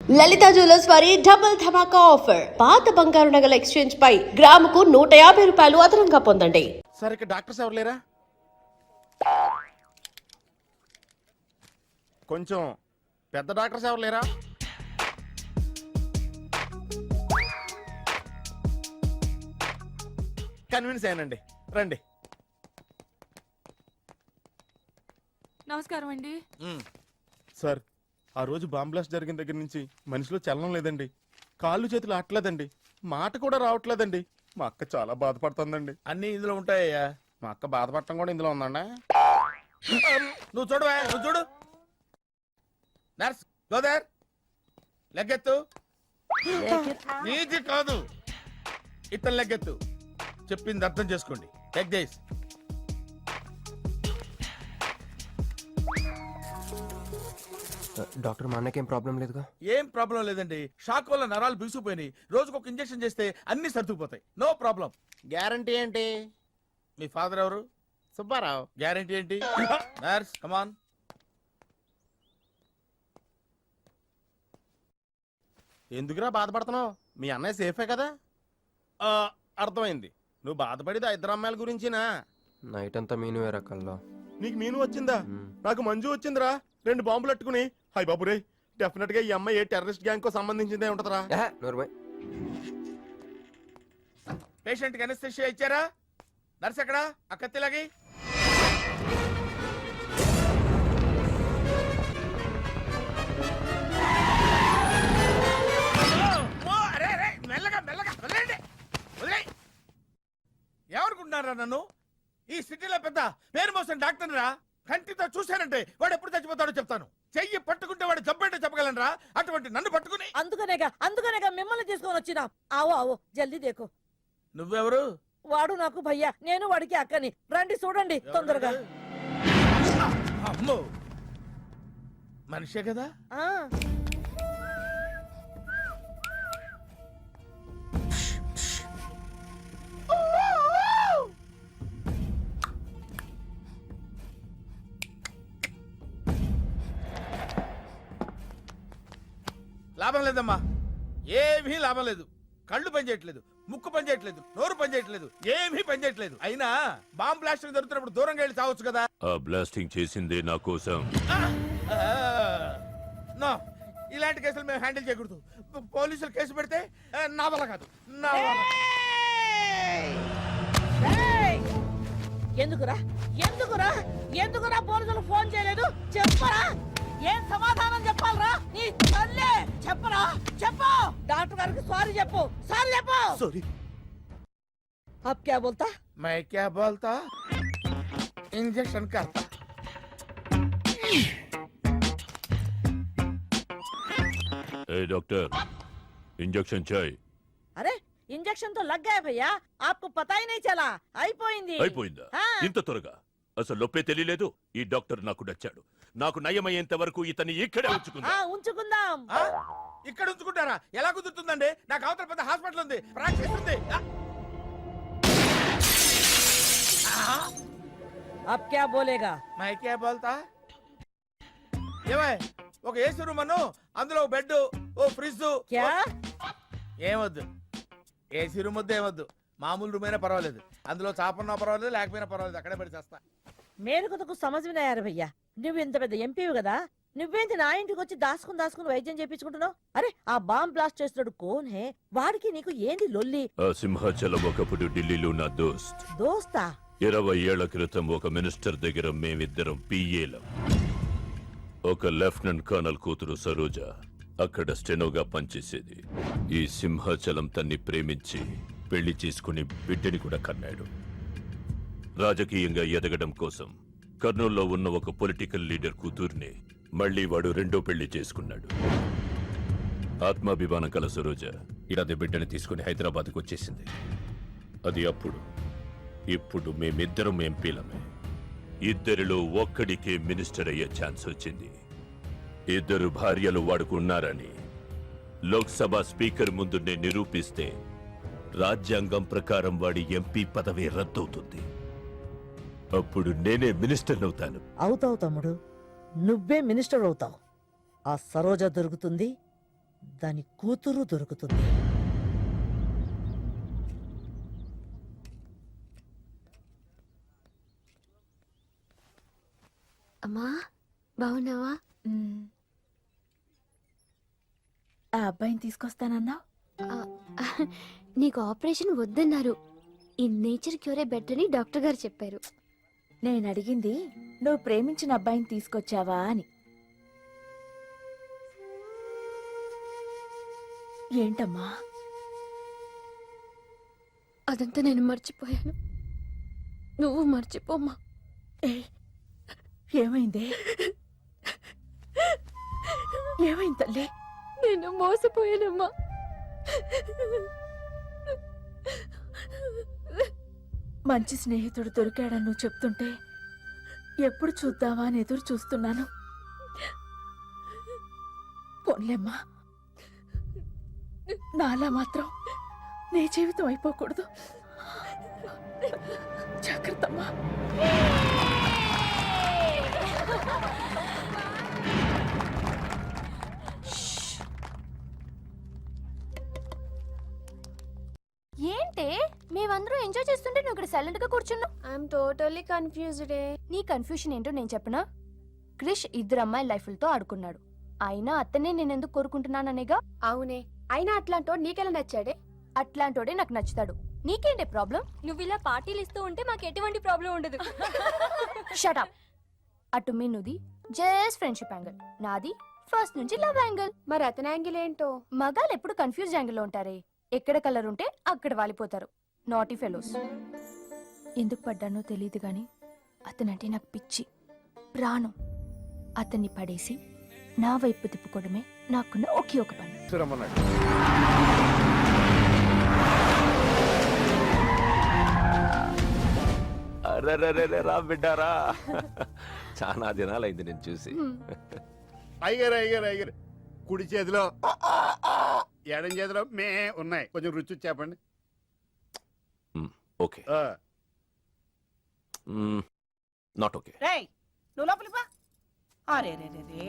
లలిత jewellers వారి double ధమాకా offer. పాత బంగారు నగల ఎక్స్చేంజ్ పై గ్రాముకు 150 రూపాయలు అదనంగా పొందండి. సార్ ఇక్కడ డాక్టర్స్ ఎవరు లేరా? కొంచెం పెద్ద డాక్టర్స్ ఎవరు లేరా? కన్విన్స్ అయ్యానండి, రండి. నమస్కారం అండి. సార్, ఆ రోజు బాంబ్ బ్లాస్ట్ జరిగిన దగ్గర నుంచి మనిషిలో చలనం లేదండి, కాళ్ళు చేతులు ఆటలేదండి, మాట కూడా రావట్లేదండి. మా అక్క చాలా బాధపడుతుందండి. అన్ని ఇందులో ఉంటాయ్యా. మా అక్క బాధపడటం కూడా ఇందులో ఉందండి. నువ్వు చూడవా, నువ్వు చూడు. నర్స్ గోదర్, లెగ్గెత్తు. నీది కాదు, ఇతను లెగ్గెత్తు. చెప్పింది అర్థం చేసుకోండి. Take this. డాక్టర్, మా అన్నకేం ప్రాబ్లం లేదుగా? ఏం ప్రాబ్లం లేదండి. షాక్ వల్ల నరాలు బిగుసిపోయినాయి. రోజుకు ఒక ఇంజెక్షన్ చేస్తే అన్ని సర్దుకుపోతాయి. No problem. గ్యారంటీ ఏంటి? మీ ఫాదర్ ఎవరు? సుబ్బారావు. గ్యారంటీ ఏంటి? నర్స్ కమాన్. ఎందుకురా బాధపడుతున్నావు? మీ అన్నయ్య సేఫే కదా? అర్థమైంది, నువ్వు బాధపడేది ఆ ఇద్దరు అమ్మాయిల గురించినా? నైట్ అంతా మీను వేరే కల్లో. నీకు మీను వచ్చిందా? నాకు మంజు వచ్చిందిరా. 2 బాంబులు అట్టుకుని. హాయ్ బాబు రే, డెఫినెట్ గా ఈ అమ్మాయి ఏ టెర్రరిస్ట్ గ్యాంగ్ కో సంబంధించిందే ఉంటదరా. పేషెంట్ కి అనస్థిషియా ఇచ్చారా? నర్స్ ఎక్కడా? ఆ కత్తిలాగి. మెల్లగా మెల్లగా వదిలేయండి, వదిలేయ్. ఏమనుకుంటున్నారా నన్ను? ఈ సిటీలో పెద్ద పేరు మోసం డాక్టర్ రా. కంటితో చూశానంటే వాడు ఎప్పుడు చచ్చిపోతాడో చెప్తాను. చెయ్యి పట్టుకుంటే వాడు జబ్బేంటో చెప్పగలనరా? అటువంటి నన్ను పట్టుకుని. అందుకనేగా మిమ్మల్ని తీసుకొని వచ్చినాం. ఆవో ఆవో జల్దీ దేకో. నువ్వెవరు? వాడు నాకు భయ్యా, నేను వాడికి అక్కని. రండి చూడండి తొందరగా. అమ్మో, మనిషే కదా? ఆ లాభం లేదమ్మా, ఏమీ లాభం లేదు. కళ్ళు పనిచేయట్లేదు, ముక్కు పనిచేయట్లేదు, నోరు పనిచేయట్లేదు, ఏమీ పనిచేయట్లేదు. అయినా బాంబ్ బ్లాస్టింగ్ జరుగుతున్నప్పుడు దూరంగా వెళ్ళి చావచ్చు కదా. ఆ బ్లాస్టింగ్ చేసిందే నా కోసం. నో, ఇలాంటి కేసులు మేము హ్యాండిల్ చేయకూడదు. పోలీసులు కేసు పెడితే నా వల్ల కాదు, నా వల్ల. ఎందుకురా ఎందుకురా ఎందుకురా పోలీసులు ఫోన్ చేయలేదు? చెప్పరా, ఏం సమాధానం చెప్పాలరా? నీ తల్లే చెప్పరా, చెప్పు. డాక్టర్ గారికి సారీ చెప్పు, సారీ చెప్పు. సారీ. అబ్ క్యా బోల్తా? मैं क्या बोलता, इंजेक्शन करता. ए डॉक्टर, इंजेक्शन चाहिए. అరే ఇంజెక్షన్ తో లగ్ గయా భయ్యా, आपको पता ही नहीं चला. అయిపోయింది. అయిపోయిందా? ఇంత త్వరగా? అసలు నొప్పే తెలియలేదు. ఈ డాక్టర్ నాకు నచ్చాడు. నాకు నయమయ్యేంత వరకు ఇతన్ని ఇక్కడే ఉంచుకుందాం. ఇక్కడ ఉంచుకుంటారా? ఎలా కుదురుతుందండి? నాకు అవతల పెద్ద హాస్పిటల్ ఉంది, ప్రాక్టీస్ ఉంది. अब क्या बोलेगा? मैं क्या बोलता? ఏమై, ఒక ఏసీ రూమ్ అను, అందులో బెడ్, ఓ ఫ్రిడ్జ్. क्या? ఏమొద్దు, ఏసీ రూమ్ వద్దు, ఏమొద్దు. మామూలు రూమ్ అయినా పర్వాలేదు, అందులో చాపన్నా పర్వాలేదు, లేకపోయినా పర్వాలేదు, అక్కడే పడి చేస్తా. మేలుకు సమజమయ్యారు భయ్యా. నువ్వు ఇంత పెద్ద ఎంపీవి కదా, నువ్వేంటి నా ఇంటికి వచ్చి దాసుకుని వైద్యం చేయించుకుంటున్నావు? అరే ఆ బాంబ్ బ్లాస్ట్ చేస్తున్నాడు కోన్ హే, వాడికి నీకు ఏంటి లొల్లి? ఆ సింహాచలం ఒకప్పుడు ఢిల్లీలో నా దోస్త్. దోస్తా? 20 ఏళ్ల క్రితం ఒక మినిస్టర్ దగ్గర మేమిద్దరం పిఏలం. ఒక లెఫ్టినెంట్ కర్నల్ కూతురు సరోజ అక్కడ స్టెనోగా పనిచేసేది. ఈ సింహాచలం తన్ని ప్రేమించి పెళ్లి చేసుకుని బిడ్డని కూడా కన్నాడు. రాజకీయంగా ఎదగడం కోసం కర్నూల్లో ఉన్న ఒక పొలిటికల్ లీడర్ కూతుర్ని మళ్లీ వాడు రెండో పెళ్లి చేసుకున్నాడు. ఆత్మాభిమానం కల సరోజ ఇలాది బిడ్డని తీసుకుని హైదరాబాద్కు వచ్చేసింది. అది అప్పుడు. ఇప్పుడు మేమిద్దరం ఎంపీలమే. ఇద్దరిలో ఒక్కడికే మినిస్టర్ అయ్యే ఛాన్స్ వచ్చింది. 2 భార్యలు వాడుకున్నారని లోక్సభ స్పీకర్ ముందు నేను నిరూపిస్తే రాజ్యాంగం ప్రకారం వాడి ఎంపీ పదవి రద్దవుతుంది. అప్పుడు నేనే మినిస్టర్ అవుతాను. అవుతావు తమ్ముడు, నువ్వే మినిస్టర్ అవుతావు. ఆ సరోజ దొరుకుతుంది, దాని కూతురు దొరుకుతుంది. అమ్మా బాగున్నావా? ఆ అబ్బాయిని తీసుకొస్తానన్నావు. ఆ, నీకు ఆపరేషన్ వద్దన్నారు. ఈ నేచర్ క్యూరే బెటర్ అని డాక్టర్ గారు చెప్పారు. నేను అడిగింది నువ్వు ప్రేమించిన అబ్బాయిని తీసుకొచ్చావా అని. ఏంటమ్మా? అదంతా నేను మర్చిపోయాను. నువ్వు మర్చిపోమ్మా. ఏమైంది? ఏమైంది తల్లి? నేను మోసపోయానమ్మా. మంచి స్నేహితుడు దొరికాడని నువ్వు చెప్తుంటే ఎప్పుడు చూద్దామా అని ఎదురు చూస్తున్నాను. పోన్లేమ్మా, నాలా మాత్రం నీ జీవితం అయిపోకూడదు. జాగ్రత్తమ్మా. ఏంటే మేమందరం ఎంజాయ్ చేస్తుంటే నువ్వు ఇక్కడ సైలెంట్ గా కూర్చున్నావు. I'm totally confused. నీ కన్ఫ్యూషన్ ఏంటో నేను చెప్పనా? క్రిష్ ఇద్దరు అమ్మాయి లైఫ్లతో ఆడుకున్నాడు. అయినా అతనే నేనెందుకు కోరుకుంటున్నాననేగా. అవునే, అయినా అట్లాంటోడు నీకెలా నచ్చాడే? అట్లాంటోడే నాకు నచ్చుతాడు. నీకేంటే ప్రాబ్లం? నువ్వు ఇలా పార్టీలు ఇస్తూ ఉంటే మాకు ఎటువంటి ప్రాబ్లం ఉండదు. షటప్. అటు మీనుది జస్ట్ ఫ్రెండ్షిప్ యాంగిల్, నాది ఫస్ట్ నుంచి లవ్ యాంగిల్. మరి అతని యాంగిల్ ఏంటో? మగాళ్ళు ఎప్పుడు కన్ఫ్యూజ్ యాంగిల్ లో ఉంటారే. ఎక్కడ కలర్ ఉంటే అక్కడ వాలిపోతారు. Naughty fellows. ఎందుకు పడ్డానో తెలియదు గాని అతనంటే నాకు పిచ్చి, ప్రాణం. అతన్ని పడేసి నా వైపు తిప్పుకోవడమే నాకున్న ఒకే ఒక పని. అరెరెరెరె, రా బిడ్డారా. చాలా దినాలైంది నేను చూసి. అయ్యారు అయ్యారు అయ్యారు. కుడి చేతిలో ఎడం చేతిలో మే ఉన్నాయి. కొంచెం రుచి చెప్పండి. Okay, not okay. రేయ్, నువ్వు లోపలికి పా. అరే రే రే రే,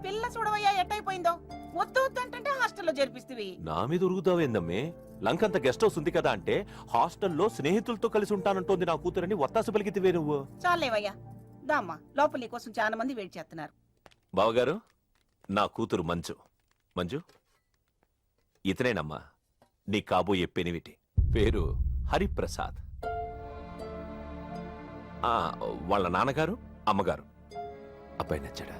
పిల్ల చూడవయ్యా ఎట్టయిపోయిందో. వద్దు వద్దు అంటే హాస్టల్లో చేర్పిస్తేవి. నా మీద ఉరుగుతావేందమ్మే? లంకంత గెస్ట్ హౌస్ ఉంది కదా అంటే హాస్టల్లో స్నేహితులతో కలిసి ఉంటానంటోంది నా కూతురని వత్తాసు పలికితివే నువ్వు. చాలేవయ్యా, దామ్మా లోపల నీ కోసం చాలా మంది వెయిట్ చేస్తున్నారు. బావగారు, నా కూతురు మంజు. మంజు, ఇతనేనమ్మా నీ కాబోయే పెనివిటి. పేరు హరిప్రసాద్. వాళ్ళ నాన్నగారు అమ్మగారు. అబ్బాయి నచ్చాడా?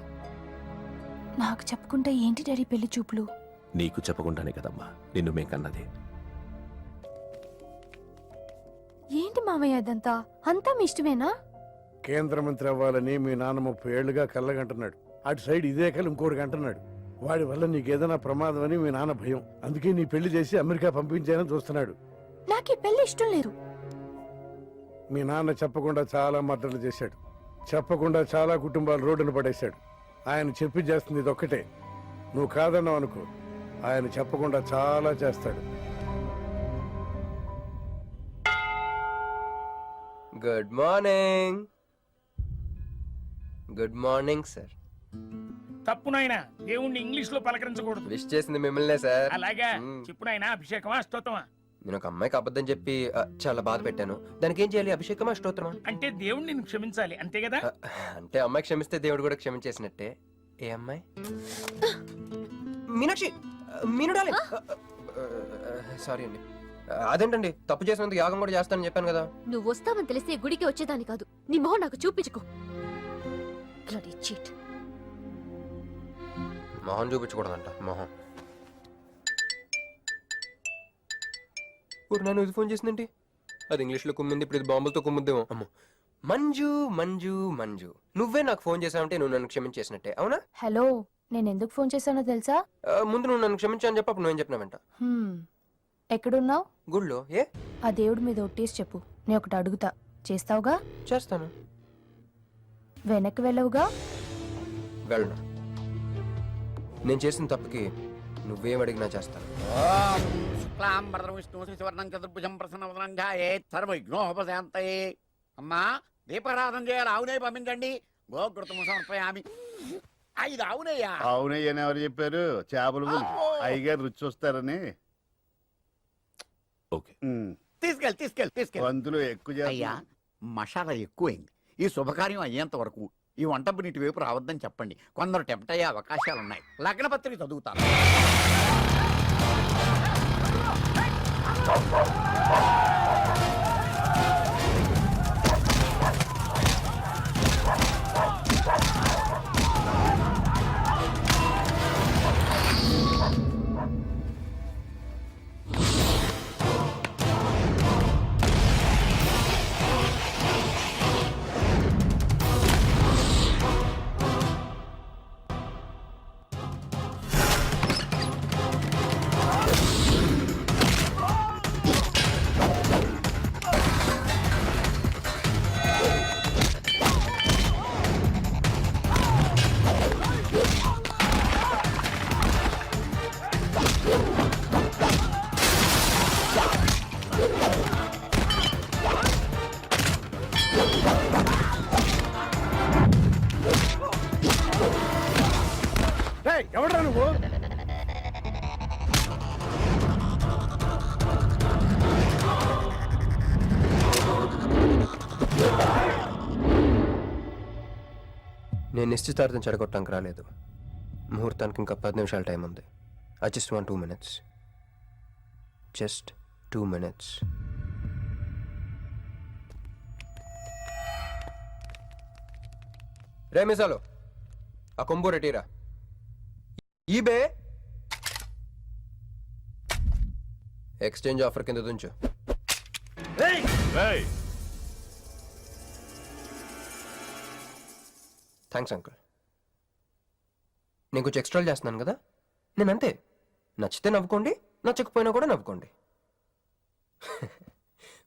నాకు చెప్పుకుంటే ఏంటి డాడీ పెళ్లి చూపులు? నీకు చెప్పకుండానే కదమ్మా నిన్ను మేం కన్నది. ఏంటి మావయ్య ఇదంతా? అంతా మీ ఇష్టమేనా? కేంద్ర మంత్రి అవ్వాలని మీ నాన్న 30 ఏళ్లుగా కళ్ళగంటున్నాడు. అటు సైడ్ ఇదే కళ్ళు ఇంకోటి అంటున్నాడు. వాడి వల్ల నీకేదైనా ప్రమాదం అని మీ నాన్న భయం. అందుకే నీ పెళ్లి చేసి అమెరికా పంపించాలని చూస్తున్నాడు. నాకు ఈ పెళ్లి ఇష్టం లేదు. మీ నాన్న చెప్పకుండా చాలా మర్డర్లు చేశాడు. చెప్పకుండా చాలా కుటుంబాలు రోడ్డును పడేశాడు. ఆయన చెప్పి చేస్తుంది ఇదొక్కటే. నువ్వు కాదన్నావు అనుకో, ఆయన చెప్పకుండా చాలా చేస్తాడు. Good morning. Good morning sir. తప్పు నాయనా, దేవుణ్ణి ఇంగ్లీష్ లో పలకరించకూడదు. విష్ చేసింది మిమ్మల్నే సార్. అలాగా చెప్పు నాయనా. అభిషేకమా అష్టోత్తమా? నేను ఒక అమ్మాయికి అబద్ధం చెప్పి చాలా బాధ పెట్టాను. దానికి ఏం చేయాలి? అభిషేకమా అష్టోత్తరమా? అంటే దేవుణ్ణి నిన్ను క్షమించాలి అంతే కదా? అంటే అమ్మాయి క్షమిస్తే దేవుడు కూడా క్షమించేసినట్టే. ఏ అమ్మాయి? మీనాక్షి. మీనుడాలి. సారీ అండి. అదేంటండి, తప్పు చేసినందుకు యాగం కూడా చేస్తానని చెప్పాను కదా. నువ్వు వస్తావని తెలిస్తే గుడికి వచ్చేదాన్ని కాదు. నీ మొహం నాకు చూపించుకో. Bloody cheat. మొహం చూపించకూడదంట. మొహం. నన్ను ఇది ఫోన్ చేసిందేంటి? అది ఇంగ్లీష్లో కుమ్మింది, ఇప్పుడు ఇది బాంబులతో కుమ్ముద్దేమో. అమ్మో. మంజు మంజు మంజు, నువ్వే నాకు ఫోన్ చేసావంటే నువ్వు నన్ను క్షమించేసినట్టే, అవునా? హలో, నేను ఎందుకు ఫోన్ చేశానో తెలుసా? ముందు నువ్వు నన్ను క్షమించాను చెప్పు, అప్పుడు నువ్వేం చెప్పినావంట. ఎక్కడున్నావు? గుళ్ళో. ఏ? ఆ దేవుడి మీద ఒట్టేసి చెప్పు, నేను ఒకటి అడుగుతా, చేస్తావుగా? చేస్తాను. వెనక్కి వెళ్ళవుగా? వెళ్ళను. నేను చేసిన తప్పుకి నువ్వేం అడిగినా చేస్తాను. అమ్మా, దీపారాధన చేయాలి. ఆవునే పంపించండి. గోకృతము సమర్పయామి. ఇది అవునయ్యా. అవునయ్యని ఎవరు చెప్పారు? చేపలు అమ్మో. అయ్యగారు రుచి చూస్తారని. ఓకే. తీసుకెళ్ళి వంతులు ఎక్కువ అయ్యా చేస్తా. మసాలా ఎక్కువైంది. ఈ శుభకార్యం అయ్యేంత వరకు ఈ వంటపు నీటి వైపు రావద్దని చెప్పండి. కొందరు టెంప్ట్ అయ్యే అవకాశాలున్నాయి. లగ్న పత్రిక చదువుతాను. ఎవడ్రా నువ్వు? నేను నిశ్చితార్థం చెడగొట్టడానికి రాలేదు. ముహూర్తానికి ఇంకా 10 నిమిషాల టైం ఉంది. I just want 2 minutes. Just 2 minutes. రే మిసాలో ఆ కొంబు రెటీరా. ఈబే ఎక్స్చేంజ్ ఆఫర్ కింద దుంచు. రేయ్, థ్యాంక్స్ అంకుల్. నేను కొంచెం ఎక్స్ట్రాలు చేస్తున్నాను కదా, నేను అంతే. నచ్చితే నవ్వుకోండి, నచ్చకపోయినా కూడా నవ్వుకోండి.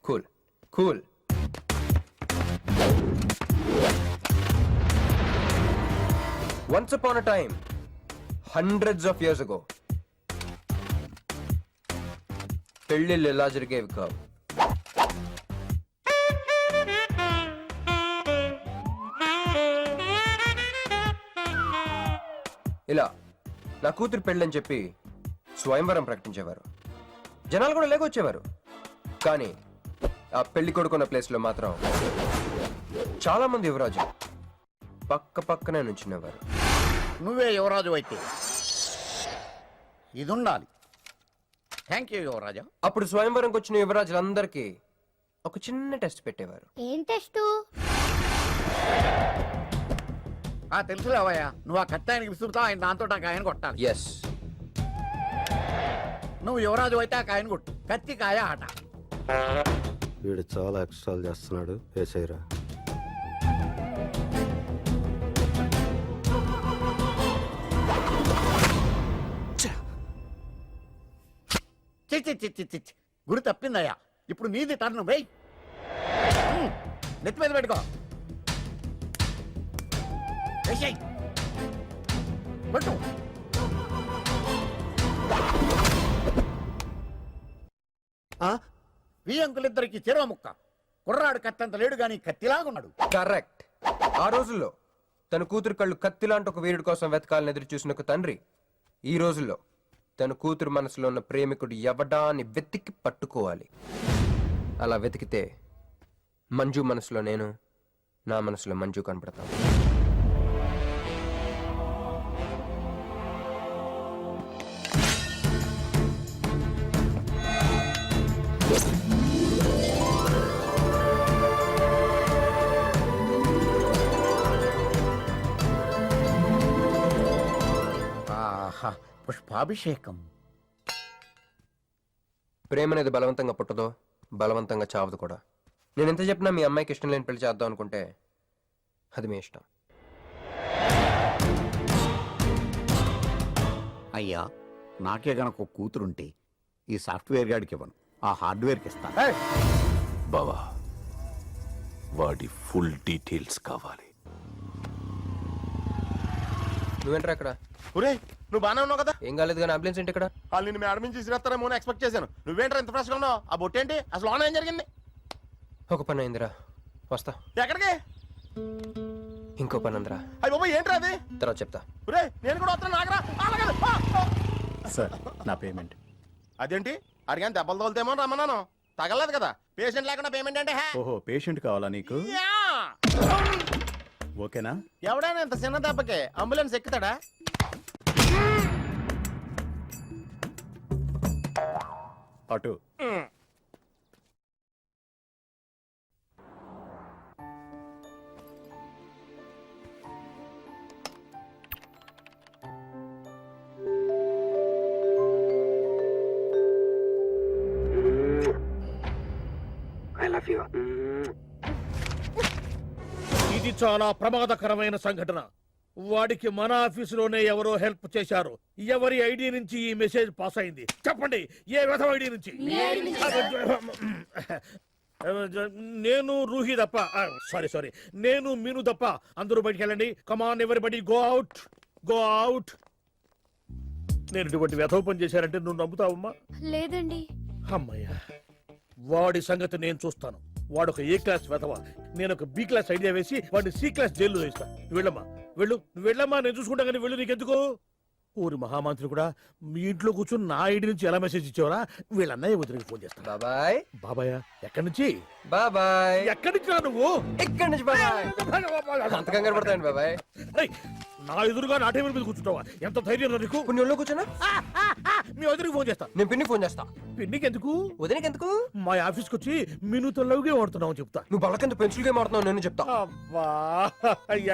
Cool cool. Once upon a time, hundreds of years ago, పెళ్ళిళ్ళు ఎలా జరిగేవి కావు. ఇలా నా కూతురు పెళ్ళని చెప్పి స్వయంవరం ప్రకటించేవారు. జనాలు కూడా లేకొచ్చేవారు. కానీ ఆ పెళ్లి కొడుకున్న ప్లేస్లో మాత్రం చాలా మంది యువరాజు పక్క పక్కనే నుంచునేవారు. నువ్వే యువరాజు అయితే ఇది ఉండాలి. థ్యాంక్ యూ యువరాజా. అప్పుడు స్వయంవరంకి వచ్చిన యువరాజులందరికీ ఒక చిన్న టెస్ట్ పెట్టేవారు. ఏం టెస్టు? తెలుసులేవయ్యా, నువ్వు ఆ కత్తి ఆయనకి విసురుతావు, ఆయన దాంతో ఆ కాయను కొట్టాలి. ఎస్, నువ్వు యువరాజు అయితే ఆ కాయను కొట్టు. కత్తి కాయ ఆట. వీడు చాలా ఎక్స్ట్రాలు చేస్తున్నాడు. ఏసైరా. చి గురి తప్పిందయ్యా. ఇప్పుడు నీది టర్న్. వెయ్యి, నెత్తి మీద పెట్టుకో. వేసేయ్. కొట్టు. ఈ అంకులిద్దరికి చెరవ ముక్క. కుర్రాడు కత్తంత లేడు గాని కత్తిలాగున్నాడు. కరెక్ట్. ఆ రోజుల్లో తన కూతురు కళ్ళు కత్తిలాంటి ఒక వీరుడి కోసం వెతకాలని ఎదురు చూసిన ఒక తండ్రి ఈ రోజుల్లో తన కూతురు మనసులో ఉన్న ప్రేమికుడు ఎవడా అని వెతికి పట్టుకోవాలి. అలా వెతికితే మంజు మనసులో నేను, నా మనసులో మంజు కనపడతాను. పుష్పాభిషేకం. ప్రేమ అనేది బలవంతంగా పుట్టదో, బలవంతంగా చావదు కూడా. నేను ఎంత చెప్పినా మీ అమ్మాయికి ఇష్టం లేని పెళ్లి చేద్దాం అనుకుంటే అది మీ ఇష్టం. అయ్యా, నాకే గనక ఒక కూతురుంటే ఈ సాఫ్ట్వేర్ గాడికి ఇవ్వను, ఆ హార్డ్వేర్కి ఇస్తాను. బావా, వాడి ఫుల్ డీటెయిల్స్ కావాలి. నువ్వేంట్రా అక్కడ? ఒరే, నువ్వు బానే ఉన్నావు కదా? ఏం కాలేదు కానీ అంబులెన్స్ ఏంటి ఇక్కడ? వాళ్ళు నిన్ను మేడం నుంచి తీసుకురాస్తారేమో అని ఎక్స్పెక్ట్ చేశాను. నువ్వేంట్రా ఇంత ఫ్రెష్గా ఉన్నావు? ఆ బొట్టేంటి? అసలు ఆన్ ఏం జరిగింది? ఒక పని అయిందిరా, వస్తా. ఎక్కడికి? ఇంకో పని ఉందిరా, అయ్యి బాబా ఏంట్రా అది? తర్వాత చెప్తా. రే నేను కూడా వస్తాను నాగరా. సార్ నా పేమెంట్. అదేంటి అడిగాను దెబ్బలు తోలుతేమో రమ్మన్నాను, తగలలేదు కదా. పేషెంట్ లేకుండా పేమెంట్ అంటే ఓహో పేషెంట్ కావాలా నీకు? ఓకేనా? ఎవడైనా ఇంత చిన్న దెబ్బకి అంబులెన్స్ ఎక్కుతాడా? అటు. ఇది చాలా ప్రమాదకరమైన సంఘటన. వాడికి మన ఆఫీసులోనే ఎవరో హెల్ప్ చేశారు. ఎవరి ఐడి నుంచి ఈ మెసేజ్ పాస్ అయింది చెప్పండి? ఏ విధం ఐడి నుంచి? నేను రూహి తప్ప, సారీ నేను మీను తప్ప అందరూ బయటికి వెళ్ళండి. Come on everybody go out, go out. నేను ఇటువంటి వ్యధవ పని చేశారంటే నువ్వు నమ్ముతావమ్మా? లేదండి. అమ్మయ్యా, వాడి సంగతి నేను చూస్తాను. వాడు ఒక ఏ క్లాస్ వెధవ, నేను ఒక బి క్లాస్ ఐడియా వేసి వాడిని సి క్లాస్ జైల్లో వేస్తా. వెళ్ళమ్మా వెళ్ళు, నువ్వు వెళ్ళమ్మా, నేను చూసుకుంటా. కానీ వెళ్ళు, నీకెందుకు? ఊరి మహామంత్రి కూడా మీ ఇంట్లో కూర్చొని నా ఐడి నుంచి ఎలా మెసేజ్ ఇచ్చేవరా? వీళ్ళన్నయ్య వదిలికి ఫోన్ చేస్తా. బాబాయ్ బాబాయ్ ఎక్కడి నుంచి? బాబాయ్ ఎక్కడి నుంచి రా నువ్వు? ఇక్కడి నుంచి బాబాయ్. అంత కంగారు పడతాయండి బాబాయ్. ఏయ్, నా ఎదురుగా నా టేబుల్ మీద కూర్చుంటావా? ఎంత ధైర్యం రా నీకు? ఇప్పుడు నువ్వు కూర్చున్నా, మీ వదిలికి ఫోన్ చేస్తా. నేను పిన్ని ఫోన్ చేస్తా. పిన్నికి ఎందుకు? వదినకి ఎందుకు? మా ఆఫీస్కి వచ్చి మీనుతో లవ్గా వాడుతున్నావు చెప్తా. నువ్వు బలకంత పెన్సిల్ గేమ్ ఆడుతున్నావు, నేను చెప్తా. అబ్బా,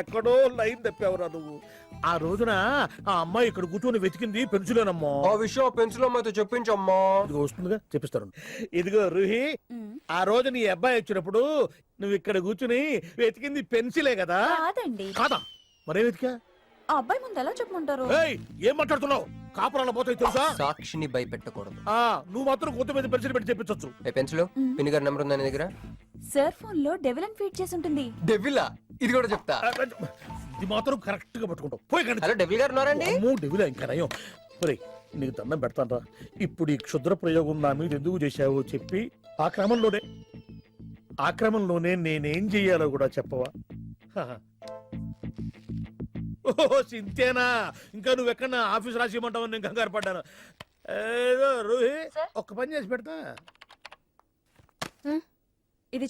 ఎక్కడో లైన్ తప్పావురా నువ్వు. ఆ రోజున ఆ అమ్మాయి ఇక్కడ కూర్చొని వెతికింది పెన్సిలేనమ్మా. ఆ విషయం పెన్సిల్ అమ్మాయితో చెప్పించమ్మా. ఇదిగో వస్తుందిగా, చెప్పిస్తాను. ఇదిగో రూహి, ఆ రోజు నీ అబ్బాయి వచ్చినప్పుడు నువ్వు ఇక్కడ కూర్చుని వెతికింది పెన్సిలే కదా? కాదండి. కాదా? మరే వెతికా? ఆ అబ్బాయి ముందు ఎలా చెప్పమంటారు? ఏయ్, ఏం మాట్లాడుతున్నావు? కాపురాల పోతాయి తెలుసా? సాక్షిని భయపెట్టకూడదు. నువ్వు మాత్రం కొత్త మీద పెన్సిల్ పెట్టి చెప్పించొచ్చు. ఏ పెన్సిల్? పిన్ని గారి నెంబర్ ఉందా నీ దగ్గర? సార్ ఫోన్ లో డెవిల్ అని ఫీడ్ చేసి ఉంటుంది. డెవిలా? ఇది కూడా చెప్తా. ఇది మాత్రం కరెక్ట్ గా పట్టుకుంటావు. పోయి కానీ. హలో డెవిల్ గారు ఉన్నారండి? డెవిలా ఇంకా నయం. ఒరేయ్, నీకు దండం పెడతానరా. ఇప్పుడు ఈ క్షుద్ర ప్రయోగం నా మీద ఎందుకు చేశావో చెప్పి ఆ క్రమంలోనే నేనేం చెయ్యాలో కూడా చెప్పవా? ఓహో, సింతేనా? ఇంకా నువ్వెక్కడ ఆఫీస్ రాసి ఇవ్వమంటావు? నేను కంగారు పడ్డాను. ఏదో రూహి, ఒక్క పని చేసి పెడతా. ఇది